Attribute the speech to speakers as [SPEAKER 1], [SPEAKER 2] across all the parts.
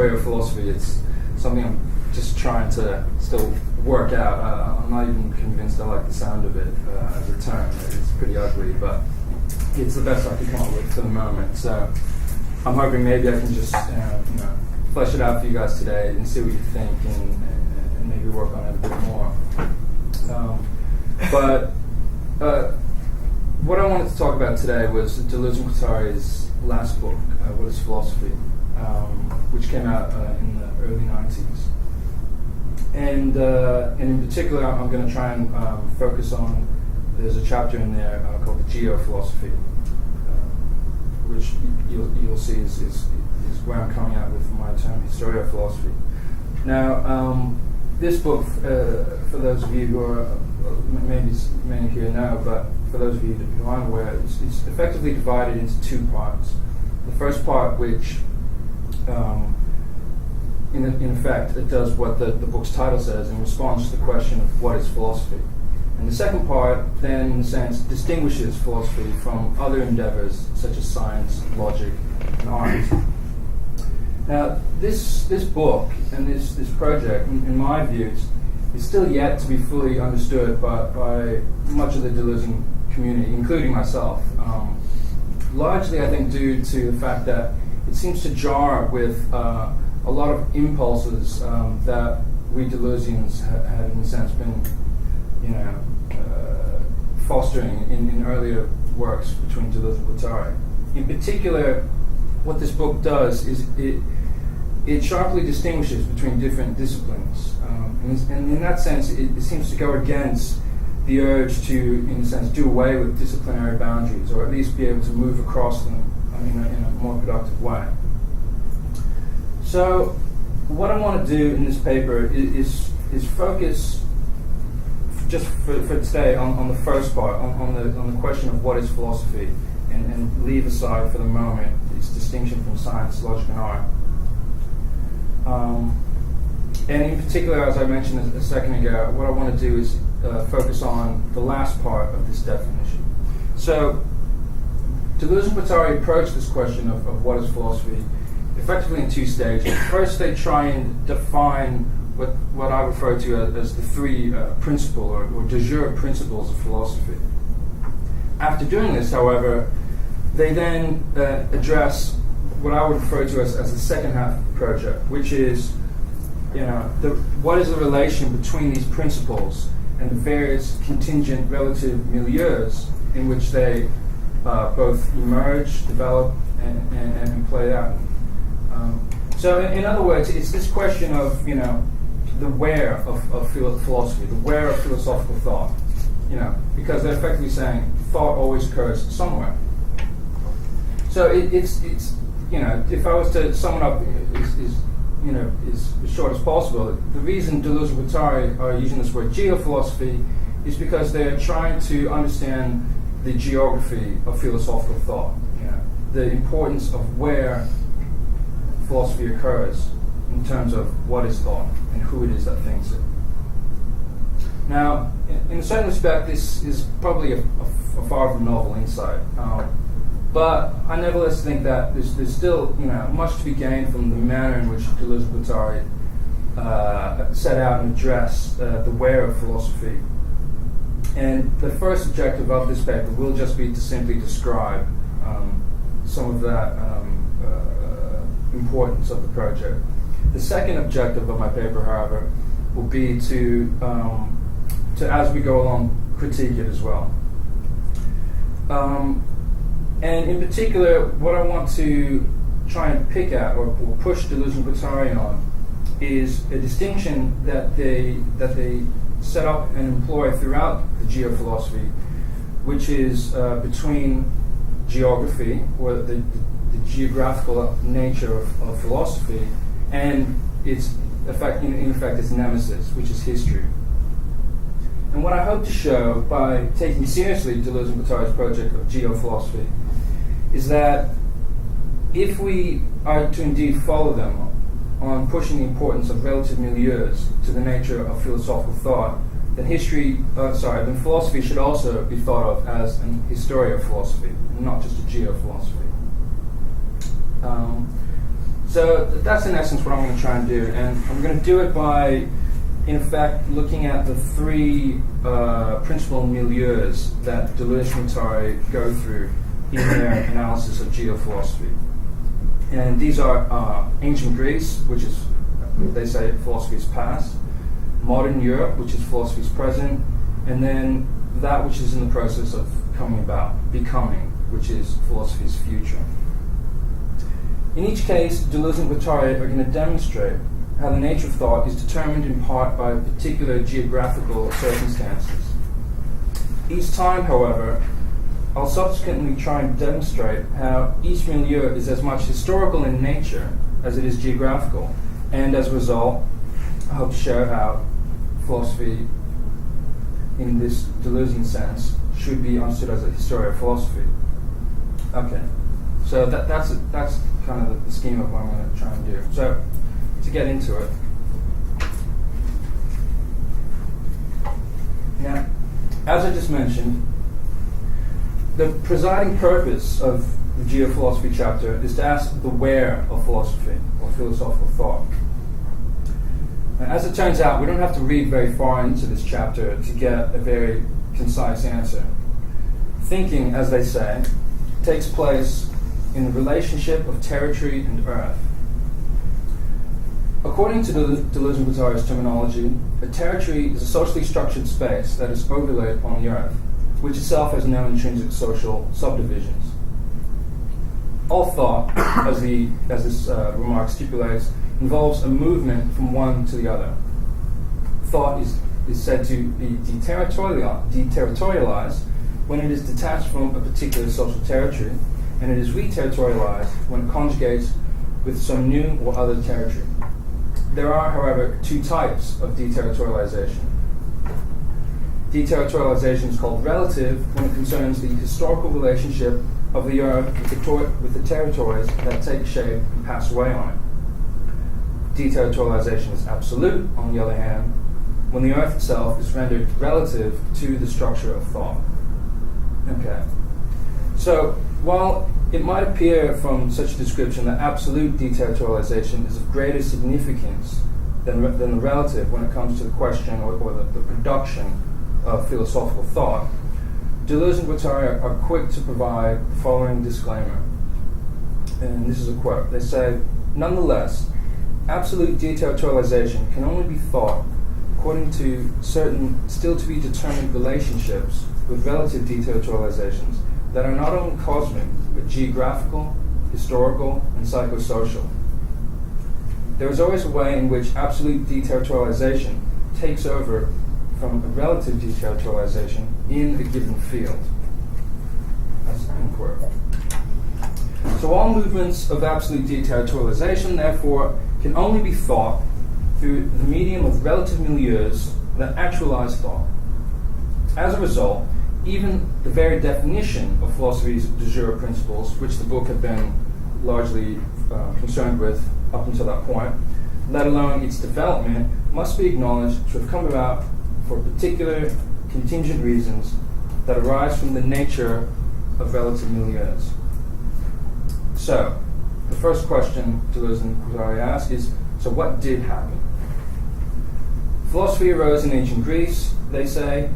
[SPEAKER 1] historiophilosophy. It's something I'm just trying to still work out. I'm not even convinced I like the sound of it as a term. It's pretty ugly, but it's the best I can come up with for the moment. So I'm hoping maybe I can just flesh it out for you guys today and see what you think, and maybe work on it a bit more. But what I wanted to talk about today was Deleuze and Guattari's last book, What is Philosophy, which came out in the early 90s. And in particular, I'm going to try and focus on, there's a chapter in there called the geophilosophy, which you'll see is where I'm coming out with my term historiophilosophy. Now, this book, for those of you who are, maybe many here know, but for those of you who aren't aware, it's effectively divided into two parts. The first part, which in effect it does what the book's title says and responds to the question of what is philosophy. And the second part then, in a sense, distinguishes philosophy from other endeavors such as science, logic, and art. Now, this book and this project, in my view, is still yet to be fully understood by much of the Deleuzean community, including myself. Largely, I think, due to the fact that it seems to jar with a lot of impulses that we Deleuzians had, in a sense, been, fostering in earlier works between Deleuze and Guattari. In particular, what this book does is it sharply distinguishes between different disciplines. And in that sense, it seems to go against the urge to, in a sense, do away with disciplinary boundaries, or at least be able to move across them in a more productive way. So, what I want to do in this paper is focus, just for today, on the first part, on the question of what is philosophy, and leave aside for the moment its distinction from science, logic, and art. And in particular, as I mentioned a second ago, what I want to do is focus on the last part of this definition. So, Deleuze and Guattari approach this question of what is philosophy effectively in two stages. First, they try and define what I refer to as the three principal or de jure principles of philosophy. After doing this, however, they then address what I would refer to as the second half of the project, which is, what is the relation between these principles and the various contingent relative milieus in which they both emerge, develop, and play out. So, in other words, it's this question of, the where of philosophy, the where of philosophical thought, because they're effectively saying thought always occurs somewhere. So it's if I was to sum it up as short as possible, the reason Deleuze and Guattari are using this word geophilosophy is because they're trying to understand the geography of philosophical thought, the importance of where philosophy occurs in terms of what is thought and who it is that thinks it. Now, in a certain respect, this is probably a far from novel insight, but I nevertheless think that there's still much to be gained from the manner in which Deleuze and Guattari set out and address the where of philosophy. And the first objective of this paper will just be to simply describe some of that importance of the project. The second objective of my paper, however, will be to as we go along, critique it as well. And in particular, what I want to try and pick at or push Deleuze and Guattari on is a distinction that they set up and employ throughout the geophilosophy, which is between geography, or the geographical nature of philosophy, and its effect, in effect, its nemesis, which is history. And what I hope to show by taking seriously Deleuze and Guattari's project of geophilosophy is that if we are to indeed follow them on pushing the importance of relative milieus to the nature of philosophical thought, then philosophy should also be thought of as an historiophilosophy, and not just a geophilosophy. So that's in essence what I'm going to try and do, and I'm going to do it by, in fact, looking at the three principal milieus that Deleuze and Guattari go through in their analysis of geophilosophy. And these are ancient Greece, which is, they say, philosophy's past, modern Europe, which is philosophy's present, and then that which is in the process of coming about, becoming, which is philosophy's future. In each case, Deleuze and Guattari are going to demonstrate how the nature of thought is determined in part by particular geographical circumstances. Each time, however, I'll subsequently try and demonstrate how each milieu is as much historical in nature as it is geographical, and as a result, I hope to show how philosophy, in this Deleuzean sense, should be understood as a historiophilosophy. Okay, so that's kind of the scheme of what I'm going to try and do. So, to get into it. Now, as I just mentioned, the presiding purpose of the geophilosophy chapter is to ask the where of philosophy, or philosophical thought. And as it turns out, we don't have to read very far into this chapter to get a very concise answer. Thinking, as they say, takes place in the relationship of territory and earth. According to Deleuze and Guattari's terminology, a territory is a socially structured space that is overlaid upon the earth, which itself has no intrinsic social subdivisions. All thought, as this remark stipulates, involves a movement from one to the other. Thought is said to be deterritorialized when it is detached from a particular social territory, and it is reterritorialized when it conjugates with some new or other territory. There are, however, two types of deterritorialization. Deterritorialization is called relative when it concerns the historical relationship of the earth with the territories that take shape and pass away on it. Deterritorialization is absolute, on the other hand, when the earth itself is rendered relative to the structure of thought. Okay. So, while it might appear from such a description that absolute deterritorialization is of greater significance than the relative when it comes to the question or the production of philosophical thought, Deleuze and Guattari are quick to provide the following disclaimer. And this is a quote. They say, nonetheless, absolute deterritorialization can only be thought according to certain still to be determined relationships with relative deterritorializations that are not only cosmic, but geographical, historical, and psychosocial. There is always a way in which absolute deterritorialization takes over from a relative deterritorialization in a given field. That's an end quote. So all movements of absolute deterritorialization, therefore, can only be thought through the medium of relative milieus that actualize thought. As a result, even the very definition of philosophy's de jure principles, which the book had been largely concerned with up until that point, let alone its development, must be acknowledged to have come about for particular contingent reasons that arise from the nature of relative milieus. So, the first question Deleuze and Guattari ask is, so what did happen? Philosophy arose in ancient Greece, they say,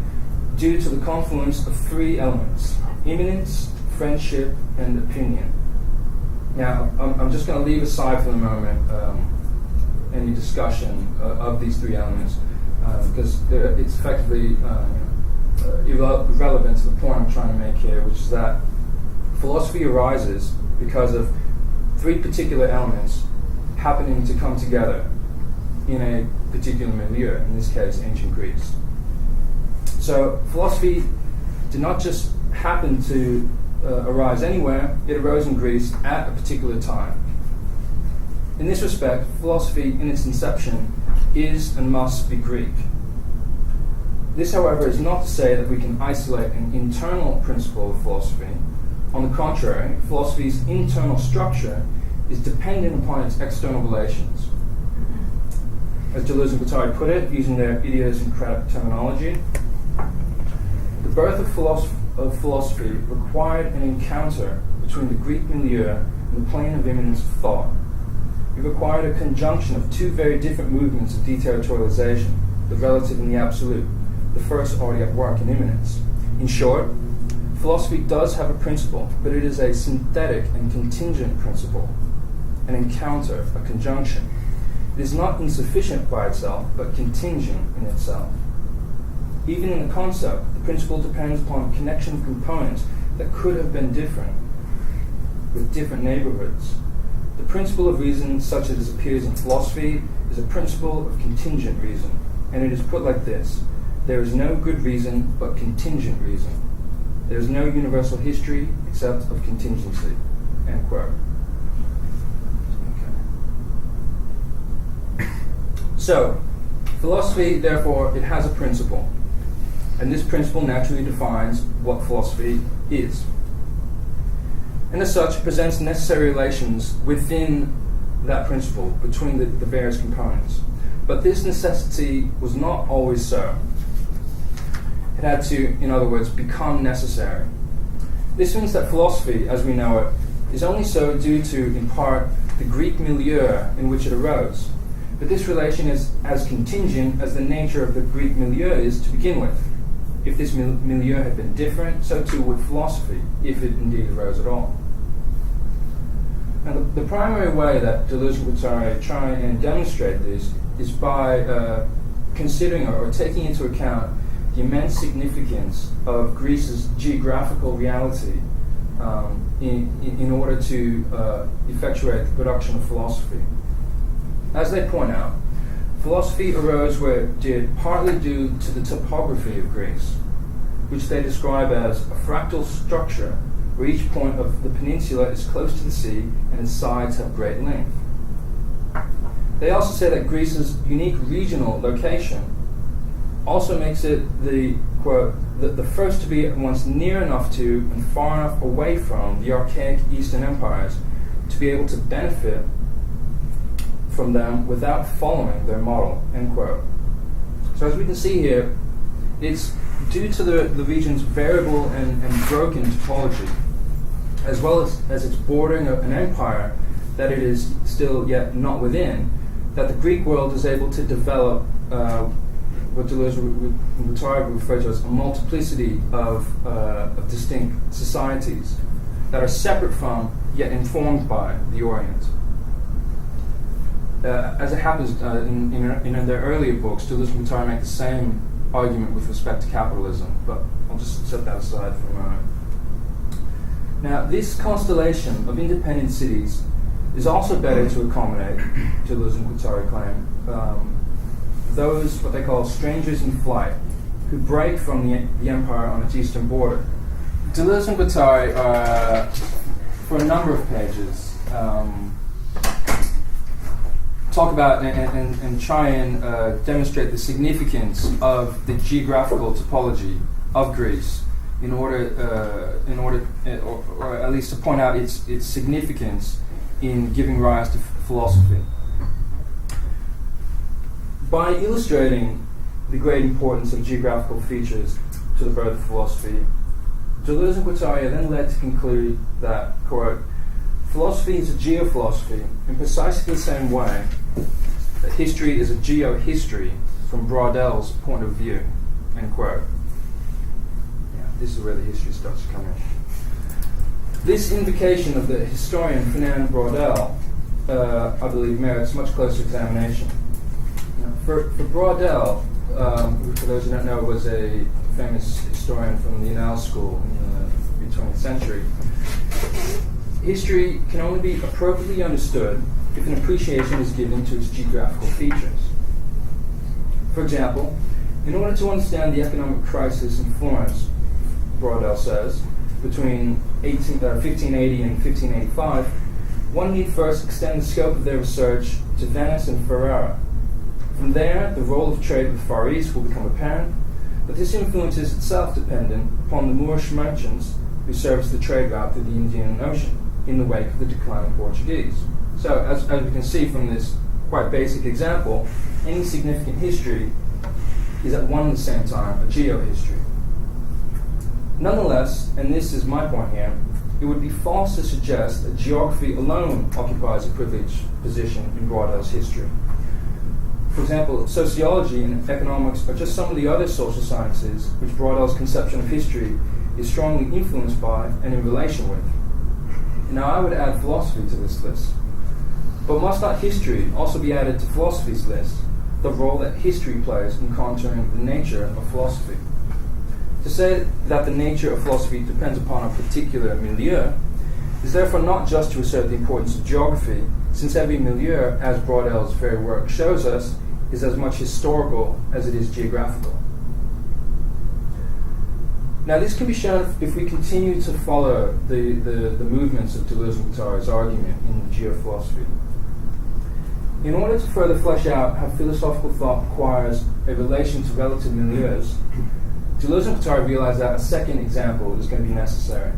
[SPEAKER 1] due to the confluence of three elements: immanence, friendship, and opinion. Now, I'm just going to leave aside for the moment any discussion of these three elements because it's effectively irrelevant to the point I'm trying to make here, which is that philosophy arises because of three particular elements happening to come together in a particular milieu, in this case, ancient Greece. So philosophy did not just happen to arise anywhere, it arose in Greece at a particular time. In this respect, philosophy in its inception is and must be Greek. This, however, is not to say that we can isolate an internal principle of philosophy. On the contrary, philosophy's internal structure is dependent upon its external relations. As Deleuze and Guattari put it, using their idiosyncratic terminology, the birth of philosophy required an encounter between the Greek milieu and the plane of immanence of thought. it required a conjunction of two very different movements of deterritorialization, the relative and the absolute, the first already at work in immanence. In short, philosophy does have a principle, but it is a synthetic and contingent principle, an encounter, a conjunction. It is not insufficient by itself, but contingent in itself. Even in the concept, the principle depends upon a connection of components that could have been different, with different neighborhoods. The principle of reason, such as it appears in philosophy, is a principle of contingent reason, and it is put like this: there is no good reason but contingent reason. There is no universal history except of contingency. End quote. Okay. So, philosophy, therefore, it has a principle, and this principle naturally defines what philosophy is. And as such, it presents necessary relations within that principle, between the various components. But this necessity was not always so. It had to, in other words, become necessary. This means that philosophy, as we know it, is only so due to, in part, the Greek milieu in which it arose. But this relation is as contingent as the nature of the Greek milieu is to begin with. If this milieu had been different, so too would philosophy, if it indeed arose at all. And the primary way that Deleuze and Guattari try and demonstrate this is by considering or taking into account the immense significance of Greece's geographical reality in order to effectuate the production of philosophy. As they point out, philosophy arose where it did partly due to the topography of Greece, which they describe as a fractal structure where each point of the peninsula is close to the sea and its sides have great length. They also say that Greece's unique regional location also makes it the, quote, the first to be at once near enough to and far enough away from the archaic Eastern empires to be able to benefit from them without following their model, end quote. So as we can see here, it's due to the region's variable and broken topology, as well as its bordering of an empire that it is still yet not within, that the Greek world is able to develop what Deleuze and Guattari refer to as a multiplicity of distinct societies that are separate from, yet informed by, the Orient. As it happens in their earlier books, Deleuze and Guattari make the same argument with respect to capitalism, but I'll just set that aside for a moment. Now, this constellation of independent cities is also better to accommodate, Deleuze and Guattari claim, those, what they call strangers in flight, who break from the empire on its eastern border. Deleuze and Guattari are, for a number of pages, talk about and try and demonstrate the significance of the geographical topology of Greece in order, or at least to point out its significance in giving rise to philosophy. By illustrating the great importance of geographical features to the birth of philosophy, Deleuze and Guattari are then led to conclude that, quote, philosophy is a geophilosophy in precisely the same way that history is a geohistory from Braudel point of view, end quote. Yeah, this is where the history starts to come in. This invocation of the historian Fernand Braudel, I believe, merits much closer examination. For Braudel, who, for those who don't know, was a famous historian from the Yale School in the 20th century, history can only be appropriately understood if an appreciation is given to its geographical features. For example, in order to understand the economic crisis in Florence, Braudel says, between 1580 and 1585, one need first extend the scope of their research to Venice and Ferrara. From there, the role of trade with the Far East will become apparent, but this influence is itself dependent upon the Moorish merchants who serviced the trade route through the Indian Ocean in the wake of the decline of Portuguese. So, as we can see from this quite basic example, any significant history is at one and the same time a geohistory. Nonetheless, and this is my point here, it would be false to suggest that geography alone occupies a privileged position in Guattari's history. For example, sociology and economics are just some of the other social sciences which Guattari's conception of history is strongly influenced by and in relation with. Now, I would add philosophy to this list. But must not history also be added to philosophy's list, the role that history plays in contouring the nature of philosophy? To say that the nature of philosophy depends upon a particular milieu is therefore not just to assert the importance of geography, since every milieu, as Guattari's very work shows us, is as much historical as it is geographical. Now, this can be shown if we continue to follow the movements of Deleuze and Guattari's argument in geophilosophy. In order to further flesh out how philosophical thought acquires a relation to relative milieus, Deleuze and Guattari realized that a second example is going to be necessary.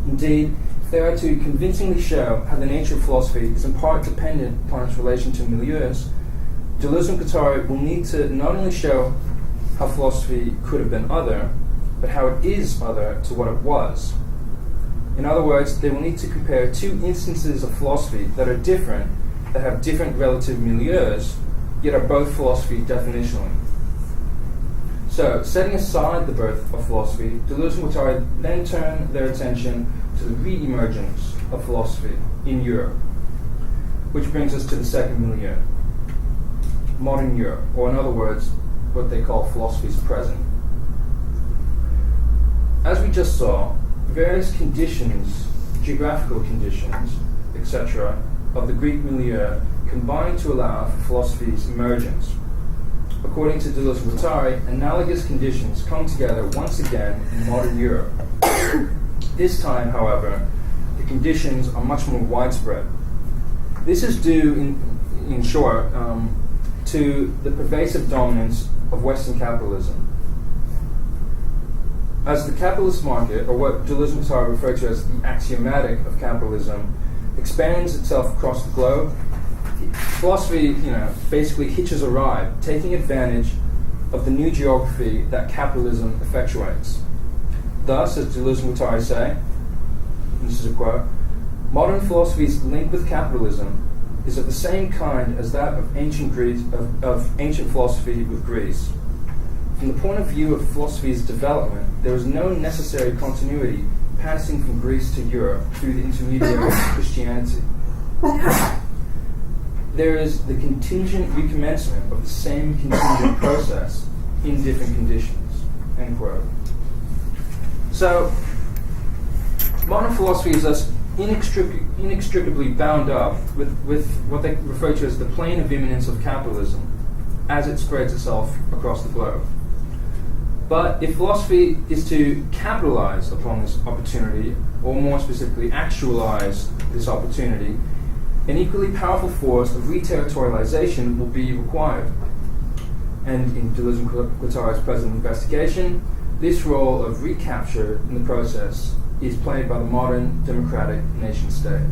[SPEAKER 1] Indeed, if they are to convincingly show how the nature of philosophy is in part dependent upon its relation to milieus, Deleuze and Guattari will need to not only show how philosophy could have been other, but how it is other to what it was. In other words, they will need to compare two instances of philosophy that are different, that have different relative milieus, yet are both philosophy definitionally. So, setting aside the birth of philosophy, Deleuze and Guattari then turn their attention to the re-emergence of philosophy in Europe, which brings us to the second milieu, modern Europe, or in other words, what they call philosophy's present. As we just saw, various conditions, geographical conditions, etc., of the Greek milieu combine to allow for philosophy's emergence. According to Deleuze and Guattari, analogous conditions come together once again in modern Europe. This time, however, the conditions are much more widespread. This is due, in short, to the pervasive dominance of Western capitalism. As the capitalist market, or what Deleuze and Guattari refer to as the axiomatic of capitalism, expands itself across the globe, philosophy, basically hitches a ride, taking advantage of the new geography that capitalism effectuates. Thus, as Deleuze and Guattari say, and this is a quote, modern philosophy's link with capitalism is of the same kind as that of ancient philosophy with Greece. From the point of view of philosophy's development, there is no necessary continuity passing from Greece to Europe through the intermediary of Christianity. There is the contingent recommencement of the same contingent process in different conditions. End quote. So, modern philosophy is thus inextricably bound up with what they refer to as the plane of immanence of capitalism as it spreads itself across the globe. But if philosophy is to capitalize upon this opportunity, or more specifically actualize this opportunity, an equally powerful force of reterritorialization will be required. And in Deleuze and Guattari's present investigation, this role of recapture in the process is played by the modern democratic nation-state.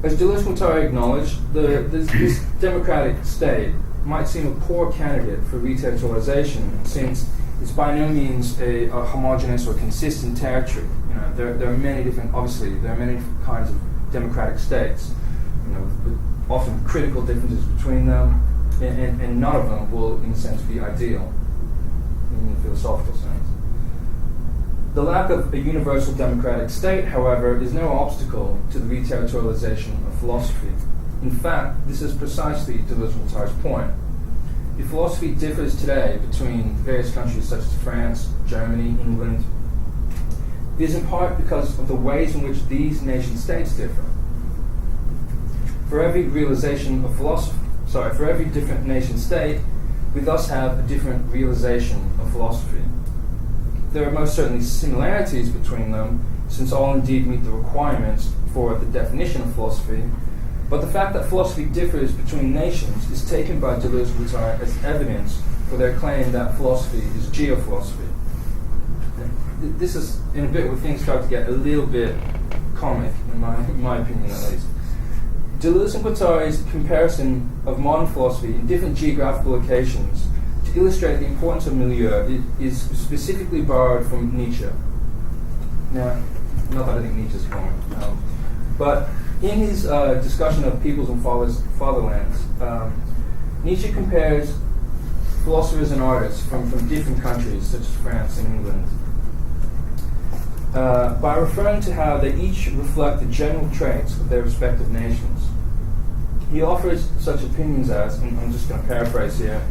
[SPEAKER 1] As Deleuze and Guattari acknowledged, this democratic state might seem a poor candidate for reterritorialization, since it's by no means a homogeneous or consistent territory. There are many different kinds of democratic states, with often critical differences between them, and none of them will, in a sense, be ideal in the philosophical sense. The lack of a universal democratic state, however, is no obstacle to the reterritorialization of philosophy. In fact, this is precisely Deleuze and Guattari's point. If philosophy differs today between various countries such as France, Germany, England, it is in part because of the ways in which these nation-states differ. For every realization of for every different nation-state, we thus have a different realization of philosophy. There are most certainly similarities between them, since all indeed meet the requirements for the definition of philosophy, but the fact that philosophy differs between nations is taken by Deleuze and Guattari as evidence for their claim that philosophy is geophilosophy. This is, in a bit, where things start to get a little bit comic, in my opinion at least. Deleuze and Guattari's comparison of modern philosophy in different geographical locations to illustrate the importance of milieu is specifically borrowed from Nietzsche. Now, not that I think Nietzsche's wrong, but in his discussion of peoples and fatherlands, Nietzsche compares philosophers and artists from different countries, such as France and England, by referring to how they each reflect the general traits of their respective nations. He offers such opinions as, and I'm just going to paraphrase here,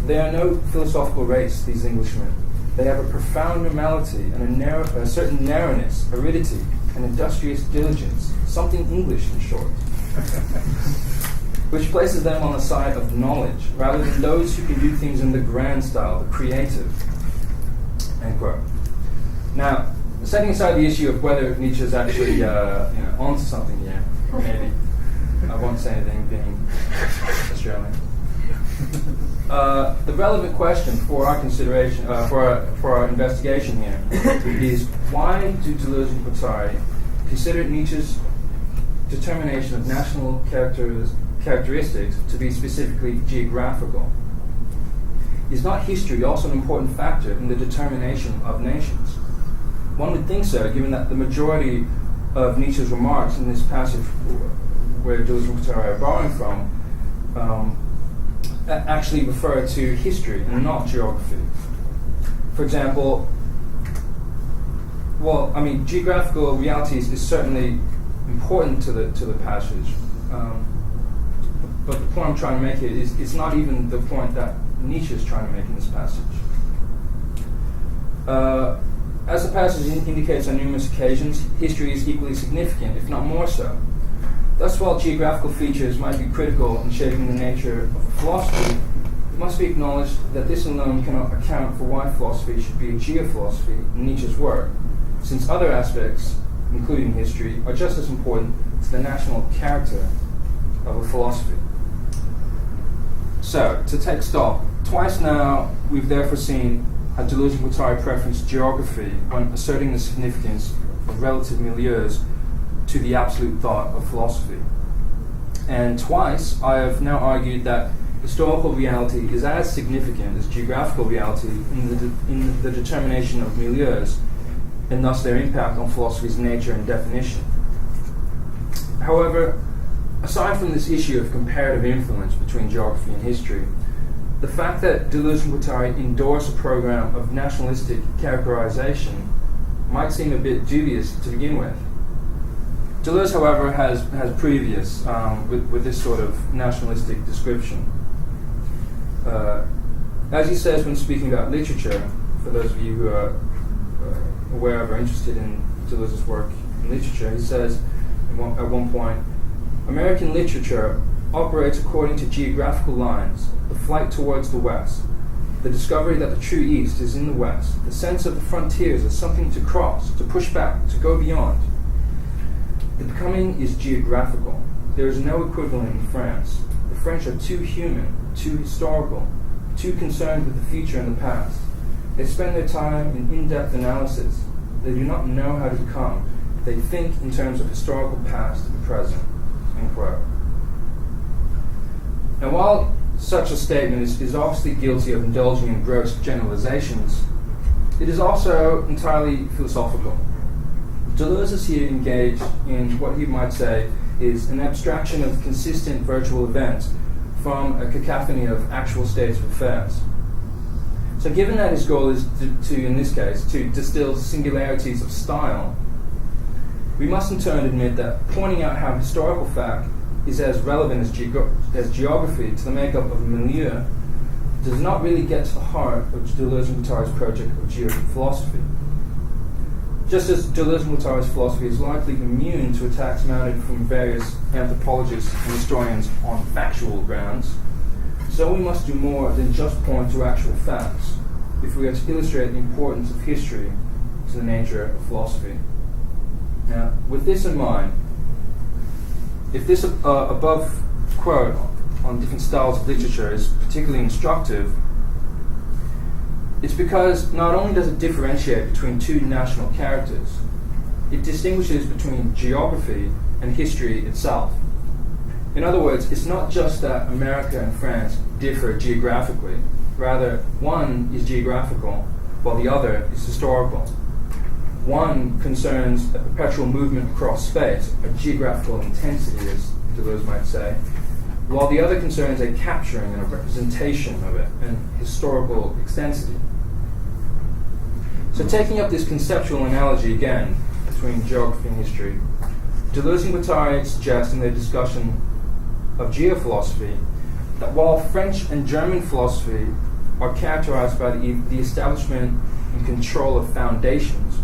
[SPEAKER 1] they are no philosophical race, these Englishmen. They have a profound normality and a certain narrowness, aridity, and industrious diligence, something English in short, which places them on the side of knowledge, rather than those who can do things in the grand style, the creative, end quote. Now, setting aside the issue of whether Nietzsche is actually onto something here, maybe, I won't say anything being Australian. The relevant question for our consideration, for our investigation here, is why do Deleuze and Guattari consider Nietzsche's determination of national characteristics to be specifically geographical? Is not history also an important factor in the determination of nations? One would think so, given that the majority of Nietzsche's remarks in this passage where Deleuze and Guattari are borrowing from actually refer to history and not geography. For example, geographical realities is certainly important to the passage, but the point I'm trying to make here is it's not even the point that Nietzsche is trying to make in this passage. As the passage indicates on numerous occasions, history is equally significant, if not more so. Thus, while geographical features might be critical in shaping the nature of philosophy, it must be acknowledged that this alone cannot account for why philosophy should be a geophilosophy in Nietzsche's work, since other aspects, including history, are just as important to the national character of a philosophy. So, to take stock, twice now we've therefore seen how Deleuze and Guattari preference geography when asserting the significance of relative milieus to the absolute thought of philosophy. And twice I have now argued that historical reality is as significant as geographical reality in the determination of milieus, and thus their impact on philosophy's nature and definition. However, aside from this issue of comparative influence between geography and history, the fact that Deleuze and Guattari endorse a program of nationalistic characterization might seem a bit dubious to begin with. Deleuze, however, has previous with this sort of nationalistic description. As he says when speaking about literature, for those of you who are aware of or interested in Deleuze's work in literature, he says at one point, American literature operates according to geographical lines, the flight towards the West, the discovery that the true East is in the West, the sense of the frontiers as something to cross, to push back, to go beyond. The becoming is geographical. There is no equivalent in France. The French are too human, too historical, too concerned with the future and the past. They spend their time in in-depth analysis. They do not know how to become. They think in terms of historical past and present. End quote. Now, while such a statement is obviously guilty of indulging in gross generalizations, it is also entirely philosophical. Deleuze is here engaged in what you might say is an abstraction of consistent virtual events from a cacophony of actual states of affairs. So given that his goal is to in this case, to distill singularities of style, we must in turn admit that pointing out how historical fact is as relevant as geography to the makeup of a milieu does not really get to the heart of Deleuze and Guattari's project of geophilosophy. Just as Deleuze and Guattari's philosophy is likely immune to attacks mounted from various anthropologists and historians on factual grounds, so we must do more than just point to actual facts if we are to illustrate the importance of history to the nature of philosophy. Now, with this in mind, if this above quote on different styles of literature is particularly instructive, it's because not only does it differentiate between two national characters, it distinguishes between geography and history itself. In other words, it's not just that America and France differ geographically, rather one is geographical while the other is historical. One concerns a perpetual movement across space, a geographical intensity, as Deleuze might say, while the other concerns a capturing and a representation of it, and historical extensity. So taking up this conceptual analogy again between geography and history, Deleuze and Guattari suggest in their discussion of geophilosophy that while French and German philosophy are characterized by the establishment and control of foundations,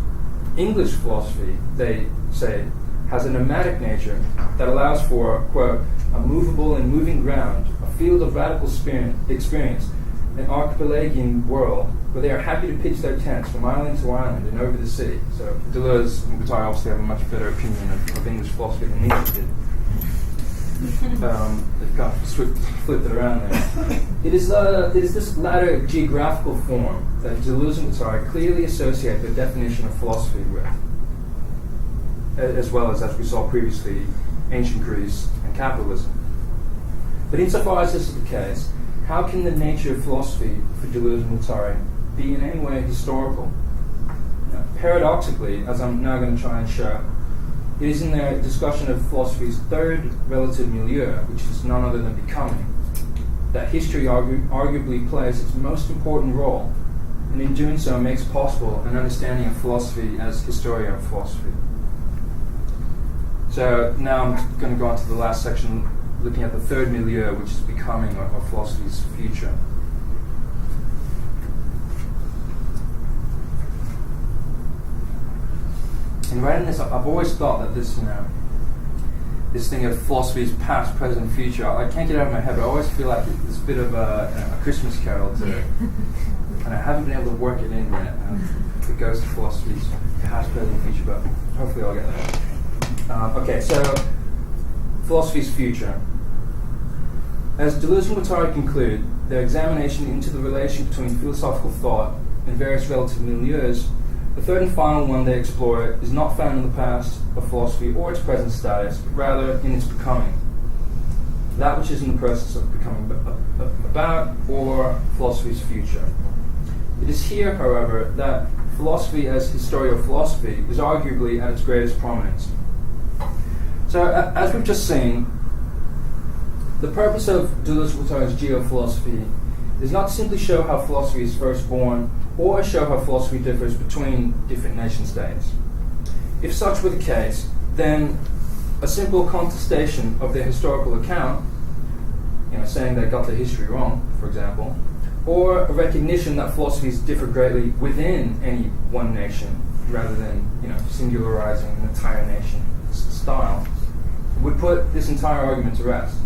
[SPEAKER 1] English philosophy, they say, has a nomadic nature that allows for, quote, a movable and moving ground, a field of radical experience, an archipelagian world where they are happy to pitch their tents from island to island and over the sea. So Deleuze and Guattari obviously have a much better opinion of English philosophy than Nietzsche did. They've kind of flipped it around there. It is this latter geographical form that Deleuze and Guattari clearly associate the definition of philosophy with, as well as we saw previously, ancient Greece and capitalism. But insofar as this is the case, how can the nature of philosophy for Deleuze and Guattari be in any way historical? Now, paradoxically, as I'm now going to try and show, it is in their discussion of philosophy's third relative milieu, which is none other than becoming, that history arguably plays its most important role, and in doing so makes possible an understanding of philosophy as historiophilosophy. So now I'm going to go on to the last section, looking at the third milieu, which is becoming, or philosophy's future. In writing this, I've always thought that this thing of philosophy's past, present, future, I can't get it out of my head, but I always feel like it's a bit of a Christmas carol to it. And I haven't been able to work it in yet. It goes to philosophy's past, present, future, but hopefully I'll get there. Okay, so philosophy's future. As Deleuze and Guattari conclude their examination into the relation between philosophical thought and various relative milieus, the third and final one they explore is not found in the past of philosophy or its present status, but rather in its becoming. That which is in the process of becoming about, or philosophy's future. It is here, however, that philosophy as historiophilosophy is arguably at its greatest prominence. So, as we've just seen, the purpose of Deleuze and Guattari's geophilosophy is not to simply show how philosophy is first born, or show how philosophy differs between different nation states. If such were the case, then a simple contestation of their historical account, saying they got the history wrong, for example, or a recognition that philosophies differ greatly within any one nation, rather than singularizing an entire nation style, would put this entire argument to rest.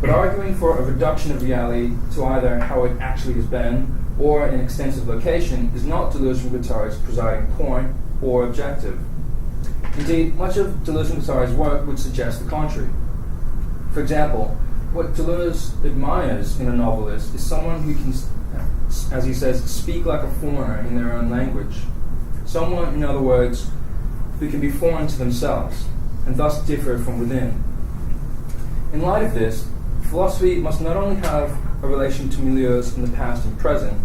[SPEAKER 1] But arguing for a reduction of reality to either how it actually has been or an extensive location is not Deleuze and Guattari's presiding point or objective. Indeed, much of Deleuze and Guattari's work would suggest the contrary. For example, what Deleuze admires in a novelist is someone who can, as he says, speak like a foreigner in their own language. Someone, in other words, who can be foreign to themselves and thus differ from within. In light of this, philosophy must not only have a relation to milieus in the past and present,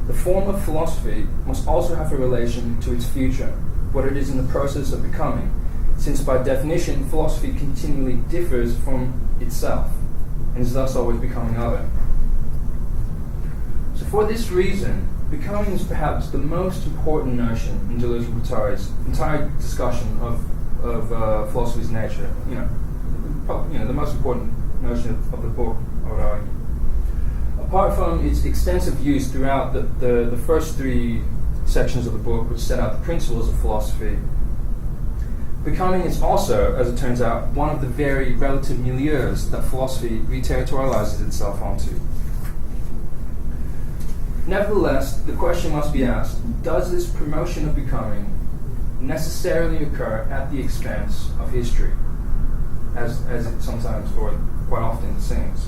[SPEAKER 1] the form of philosophy must also have a relation to its future, what it is in the process of becoming, since by definition philosophy continually differs from itself, and is thus always becoming other. So for this reason, becoming is perhaps the most important notion in Deleuze and Guattari's entire discussion of philosophy's nature. The most important notion of the book, I would argue. Apart from its extensive use throughout the first three sections of the book, which set out the principles of philosophy, becoming is also, as it turns out, one of the very relative milieus that philosophy reterritorializes itself onto. Nevertheless, the question must be asked, does this promotion of becoming necessarily occur at the expense of history, as it sometimes, or quite often, seems?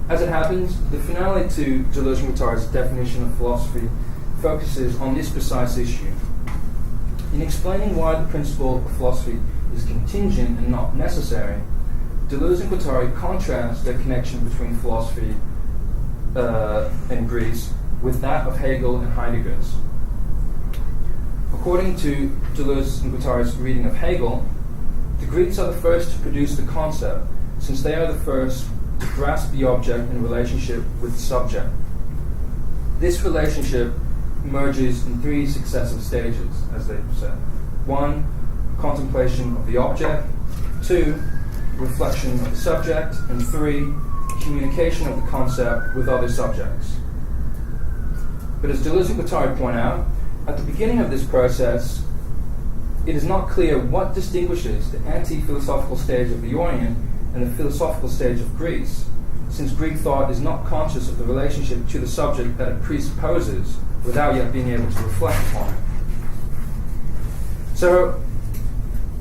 [SPEAKER 1] As it happens, the finale to Deleuze and Guattari's definition of philosophy focuses on this precise issue. In explaining why the principle of philosophy is contingent and not necessary, Deleuze and Guattari contrast the connection between philosophy and Greece with that of Hegel and Heidegger's. according to Deleuze and Guattari's reading of Hegel, the Greeks are the first to produce the concept, since they are the first to grasp the object in relationship with the subject. This relationship emerges in three successive stages, as they said. 1, contemplation of the object. 2, reflection of the subject. And 3, communication of the concept with other subjects. But as Deleuze and Guattari point out, at the beginning of this process, it is not clear what distinguishes the anti-philosophical stage of the Orient and the philosophical stage of Greece, since Greek thought is not conscious of the relationship to the subject that it presupposes without yet being able to reflect upon it. So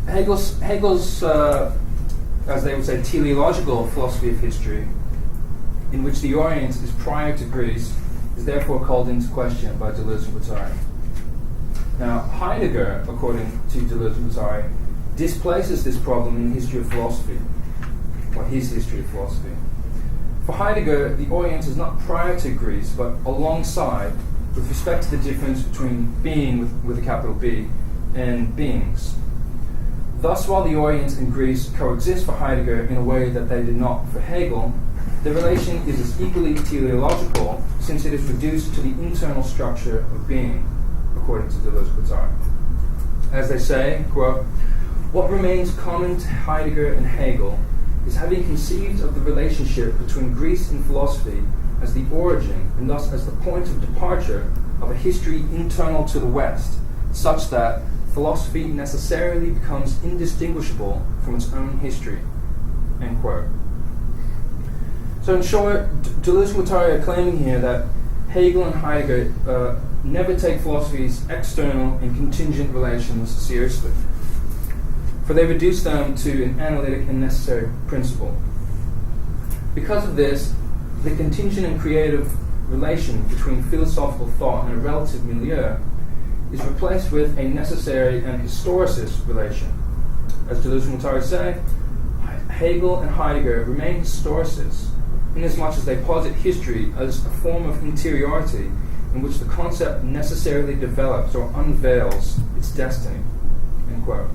[SPEAKER 1] Hegel's as they would say, teleological philosophy of history, in which the Orient is prior to Greece, is therefore called into question by Deleuze and Guattari. Now, Heidegger, according to Deleuze and Guattari, displaces this problem in the history of philosophy, or his history of philosophy. For Heidegger, the Orient is not prior to Greece, but alongside, with respect to the difference between being, with a capital B, and beings. Thus, while the Orient and Greece coexist for Heidegger in a way that they did not for Hegel, the relation is as equally teleological, since it is reduced to the internal structure of being, according to Deleuze and Guattari. As they say, quote, "What remains common to Heidegger and Hegel is having conceived of the relationship between Greece and philosophy as the origin, and thus as the point of departure, of a history internal to the West, such that philosophy necessarily becomes indistinguishable from its own history." End quote. So in short, Deleuze and Guattari are claiming here that Hegel and Heidegger never take philosophy's external and contingent relations seriously, for they reduce them to an analytic and necessary principle. Because of this, the contingent and creative relation between philosophical thought and a relative milieu is replaced with a necessary and historicist relation. As Deleuze and Guattari say, Hegel and Heidegger remain historicists, inasmuch as they posit history as a form of interiority in which the concept necessarily develops or unveils its destiny. End quote.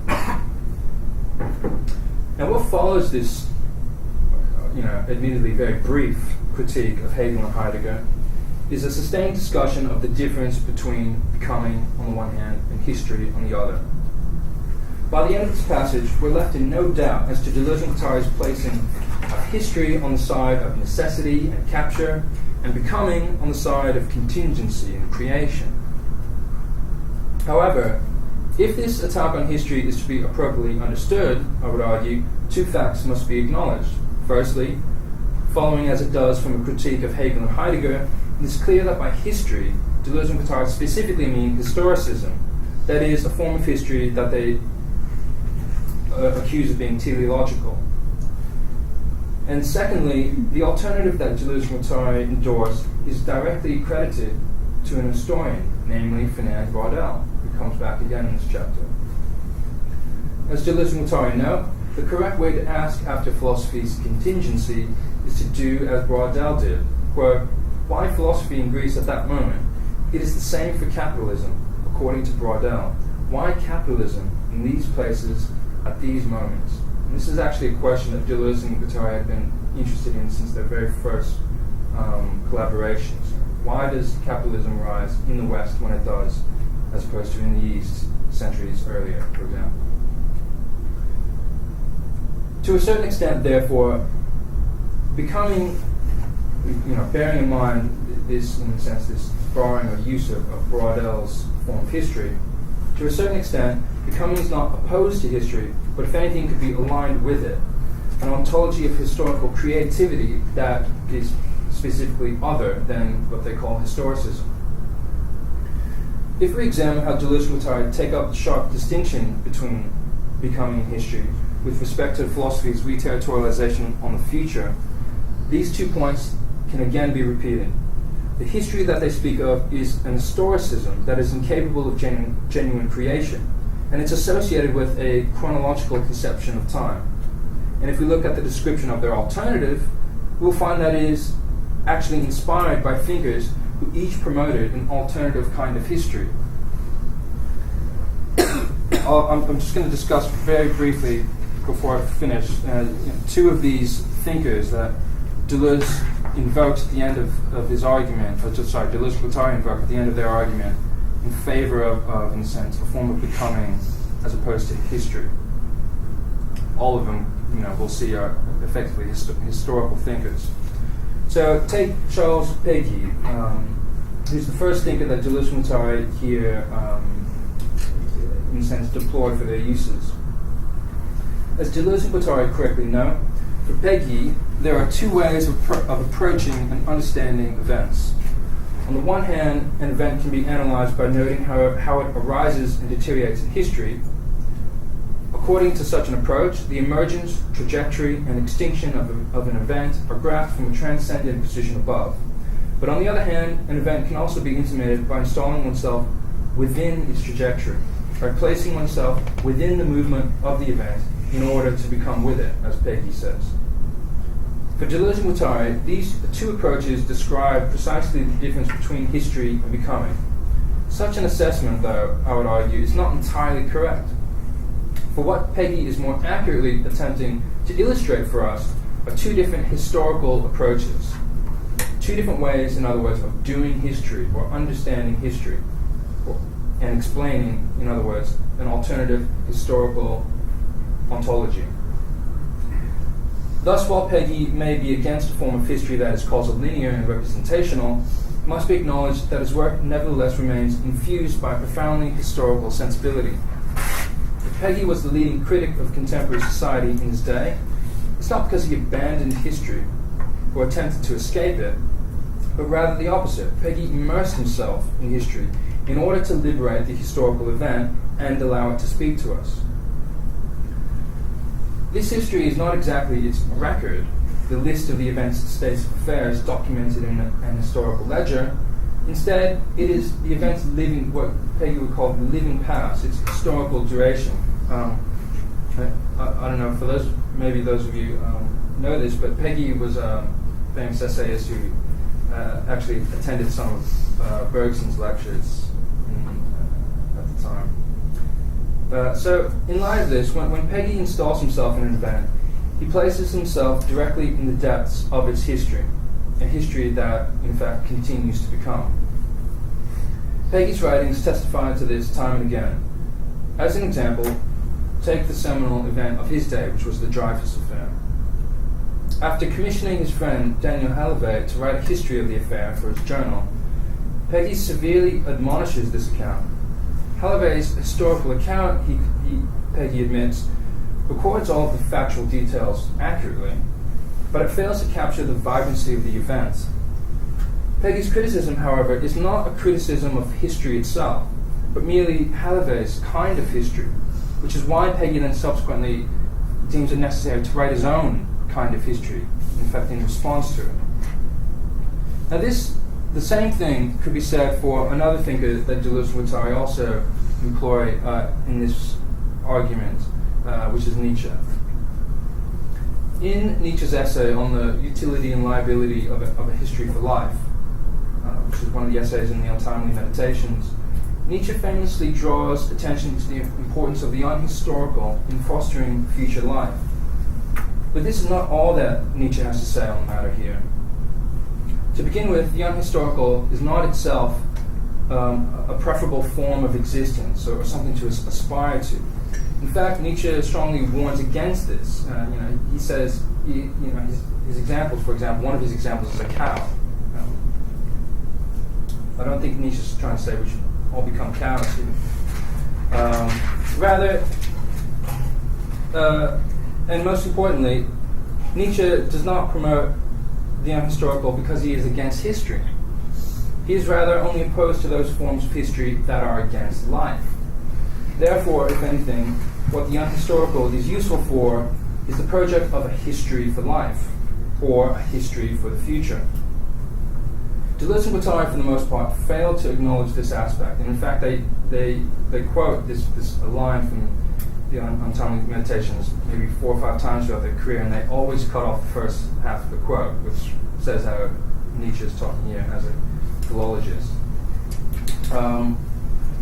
[SPEAKER 1] Now, what follows this, admittedly very brief critique of Hegel and Heidegger is a sustained discussion of the difference between becoming on the one hand and history on the other. By the end of this passage, we're left in no doubt as to Deleuze and Guattari's placing of history on the side of necessity and capture, and becoming on the side of contingency and creation. However, if this attack on history is to be appropriately understood, I would argue, two facts must be acknowledged. Firstly, following as it does from a critique of Hegel and Heidegger, it is clear that by history, Deleuze and Guattari specifically mean historicism, that is, a form of history that they accuse of being teleological. And secondly, the alternative that Deleuze and Guattari endorse is directly credited to an historian, namely Fernand Braudel, who comes back again in this chapter. As Deleuze and Guattari note, the correct way to ask after philosophy's contingency is to do as Braudel did. Quote, "Why philosophy in Greece at that moment? It is the same for capitalism, according to Braudel. Why capitalism in these places at these moments?" And this is actually a question that Deleuze and Guattari have been interested in since their very first collaborations. Why does capitalism rise in the West when it does, as opposed to in the East centuries earlier, for example? To a certain extent, therefore, becoming, bearing in mind this, in a sense, this borrowing or use of Braudel's form of history, to a certain extent, becoming is not opposed to history, but if anything, could be aligned with it. An ontology of historical creativity that is specifically other than what they call historicism. If we examine how Deleuze and Guattari take up the sharp distinction between becoming and history with respect to philosophy's reterritorialization on the future, these 2 points can again be repeated. The history that they speak of is an historicism that is incapable of genuine creation, and it's associated with a chronological conception of time. And if we look at the description of their alternative, we'll find that it is actually inspired by thinkers who each promoted an alternative kind of history. I'm just going to discuss very briefly before I finish two of these thinkers that Deleuze invoked at the end of his argument, Deleuze and Guattari invoked at the end of their argument in favor of, in a sense, a form of becoming as opposed to history. All of them, we'll see are effectively historical thinkers. So take Charles Péguy, who's the first thinker that Deleuze and Guattari here, in a sense, deployed for their uses. As Deleuze and Guattari correctly note, for Péguy, there are two ways of approaching and understanding events. On the one hand, an event can be analyzed by noting how it arises and deteriorates in history. According to such an approach, the emergence, trajectory, and extinction of an event are graphed from a transcendent position above. But on the other hand, an event can also be intimated by installing oneself within its trajectory, by placing oneself within the movement of the event in order to become with it, as Péguy says. For Deleuze and Guattari, these two approaches describe precisely the difference between history and becoming. Such an assessment, though, I would argue, is not entirely correct. For what Péguy is more accurately attempting to illustrate for us are two different historical approaches. Two different ways, in other words, of doing history or understanding history, and explaining, in other words, an alternative historical ontology. Thus, while Péguy may be against a form of history that is causal-linear and representational, it must be acknowledged that his work nevertheless remains infused by profoundly historical sensibility. If Péguy was the leading critic of contemporary society in his day, it's not because he abandoned history or attempted to escape it, but rather the opposite. Péguy immersed himself in history in order to liberate the historical event and allow it to speak to us. This history is not exactly its record, the list of the events and states of affairs documented in an historical ledger. Instead, it is the event's living, what Péguy would call the living past, its historical duration. I don't know, for those, maybe those of you know this, but Péguy was a famous essayist who actually attended some of Bergson's lectures at the time. So, in light of this, when Péguy installs himself in an event, he places himself directly in the depths of its history, a history that, in fact, continues to become. Péguy's writings testify to this time and again. As an example, take the seminal event of his day, which was the Dreyfus affair. After commissioning his friend Daniel Halévy to write a history of the affair for his journal, Péguy severely admonishes this account. Halévy's historical account, Péguy admits, records all of the factual details accurately, but it fails to capture the vibrancy of the events. Péguy's criticism, however, is not a criticism of history itself, but merely Halévy's kind of history, which is why Péguy then subsequently deems it necessary to write his own kind of history, in fact, in response to it. Now the same thing could be said for another thinker that Deleuze and Guattari also employ in this argument, which is Nietzsche. In Nietzsche's essay on the utility and liability of a history for life, which is one of the essays in the Untimely Meditations, Nietzsche famously draws attention to the importance of the unhistorical in fostering future life. But this is not all that Nietzsche has to say on the matter here. To begin with, the unhistorical is not itself a preferable form of existence or something to aspire to. In fact, Nietzsche strongly warns against this. He says, his examples, for example, one of his examples is a cow. I don't think Nietzsche's trying to say we should all become cows here. Rather, and most importantly, Nietzsche does not promote the unhistorical because he is against history. He is rather only opposed to those forms of history that are against life. Therefore, if anything, what the unhistorical is useful for is the project of a history for life, or a history for the future. Deleuze and Guattari, for the most part, fail to acknowledge this aspect, and in fact, they quote this a line from the Untimely Meditations maybe 4 or 5 times throughout their career, and they always cut off the first half of the quote, which says how Nietzsche is talking here as a philologist.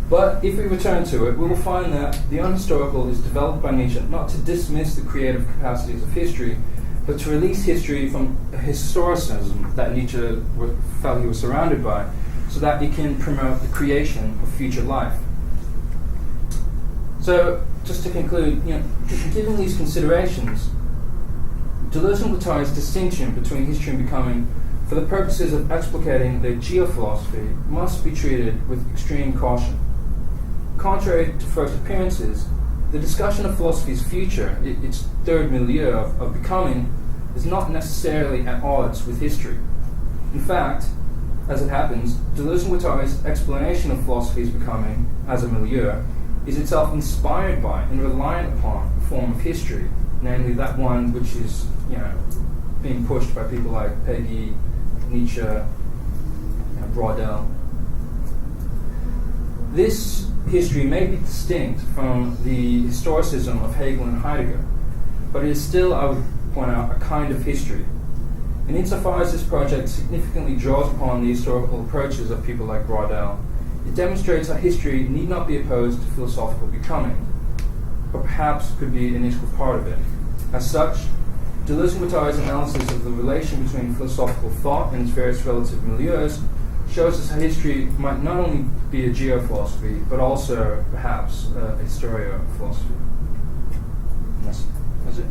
[SPEAKER 1] But if we return to it, we will find that the unhistorical is developed by Nietzsche not to dismiss the creative capacities of history, but to release history from a historicism that Nietzsche felt he was surrounded by, so that it can promote the creation of future life. So, just to conclude, given these considerations, Deleuze and Guattari's distinction between history and becoming, for the purposes of explicating the geophilosophy, must be treated with extreme caution. Contrary to first appearances, the discussion of philosophy's future, its third milieu of becoming, is not necessarily at odds with history. In fact, as it happens, Deleuze and Guattari's explanation of philosophy's becoming as a milieu is itself inspired by and reliant upon a form of history, namely that one which is, being pushed by people like Peggy, Nietzsche, Braudel. This history may be distinct from the historicism of Hegel and Heidegger, but it is still, I would point out, a kind of history. And insofar as this project significantly draws upon the historical approaches of people like Braudel, it demonstrates how history need not be opposed to philosophical becoming, but perhaps could be an equal part of it. As such, Deleuze and Guattari's analysis of the relation between philosophical thought and its various relative milieus shows us how history might not only be a geophilosophy, but also, perhaps, a historiophilosophy. That's it.